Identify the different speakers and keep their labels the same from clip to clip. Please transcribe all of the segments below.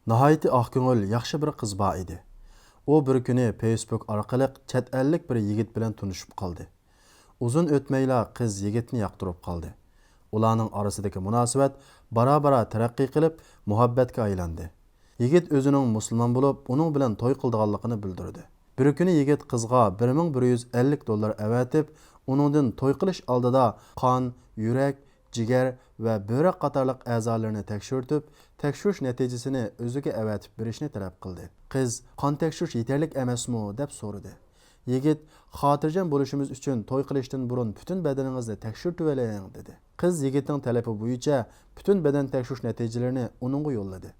Speaker 1: Nihoyatda oq ko'ngil, yaxshi bir qiz bor edi. U bir kuni Facebook orqali chet ellik bir yigit bilan tanishib qoldi. Uzun o'tmayla qiz yigitni yoqtirib qoldi. Ularning orasidagi munosabat bora-bora taraqqiy qilib, muhabbatga aylandi. Yigit o'zining musulmon bo'lib, uning bilan to'y qilganligini bildirdi. Bir kuni yigit qizga 1150 dollar avatib, uningdan to'y qilish oldida qon, yurak, jigar va böbrek qatorliq a'zolarini tekshirtib, tekshirish natijasini o'ziga avatib berishni talab qildi. Qiz qon tekshirish yetarli emasmi deb so'radi. Yigit xotirjam bo'lishimiz uchun to'y qilishdan burun butun badaningizni tekshirtib oling dedi. Qiz yigitning talabi bo'yicha butun badan tekshirish natijalarini uningga yo'lladi.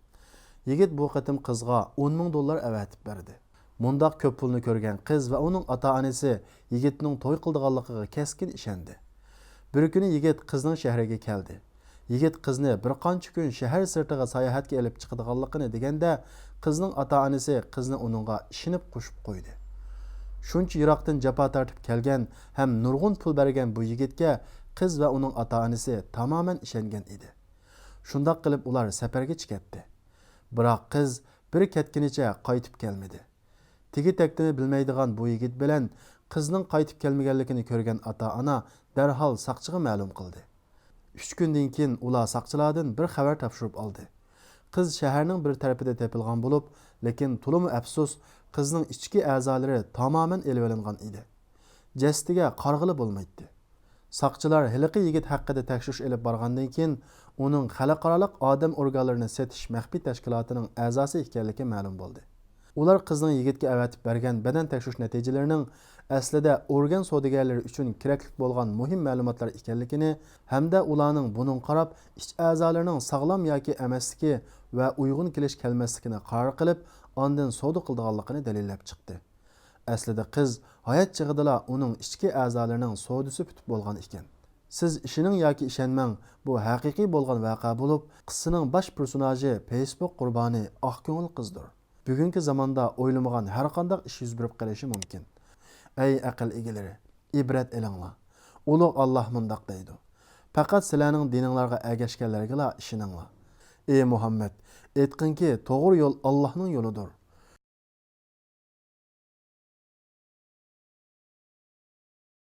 Speaker 1: Yigit bu qatim qizga 10 ming dollar avatib berdi. Mundaq ko'p pulni ko'rgan qiz va uning ota-onasi yigitning to'y qildiganligiga keskin ishondi. Bir kuni yigit qizning shahriga keldi. Yigit qizni bir qancha kun shahar sirtiga sayohatga olib chiqadiganligini deganda, qizning ota-onasi qizni uningga ishonib qo'shib qo'ydi. Shuncha yiroqdan jafo tortib kelgan ham nurg'un pul bergan bu yigitga qiz va uning ota-onasi tamoman ishongan edi. Shundoq qilib ular safarga chiqdi. Biroq qiz bir ketgunicha qaytib kelmadi. Tegi-taktini bilmaydigan bu yigit bilan qizning qaytib kelmaganligini ko'rgan ota-ona darhol saqchiga ma'lum qildi. 3 kundan keyin ular saqchilardan bir xabar topshirib oldi. Qiz shaharning bir tarafida tepilgan bo'lib, lekin to'limi afsus, qizning ichki a'zolari tamoman elib olingan edi. Jasadiga qarg'ili bo'lmaydi. Saqchilar hiliqi yigit haqida tekshirish olib borgandan keyin uning xalqaro odam organlarini setish maxfiy tashkilotining a'zosi ekanligi ma'lum bo'ldi. Ular qizning yigitga avatib bergan badan tekshirish natijalarining aslida organ savdogarlari uchun kerakli bo'lgan muhim ma'lumotlar ekanligini hamda ularning buning qarab ich a'zolarining sog'lom yoki emasligi va uyg'un kelish kelmasligini qaror qilib, ondan savdo qilganligini dalillab chiqdi. Aslida qiz hayot chig'ida uning ichki a'zolarining savdosi bitib bo'lgan ekan. Siz ishining yoki ishonmang, bu haqiqiy bo'lgan voqea bo'lib, qissaning bosh personaji Facebook qurboni oq ko'ngil qizdir. Bugungi zamonda o'ylamagan har qanday ish yuz berib qolishi mumkin. Ey aql egalari, ibrat elinglar. Ulug' Alloh mundaq deydi. Faqat sizlarning dininglarga ergashganlarga ishoninglar. Ey Muhammad, aytqinki, to'g'ri yo'l Allohning yo'lidir.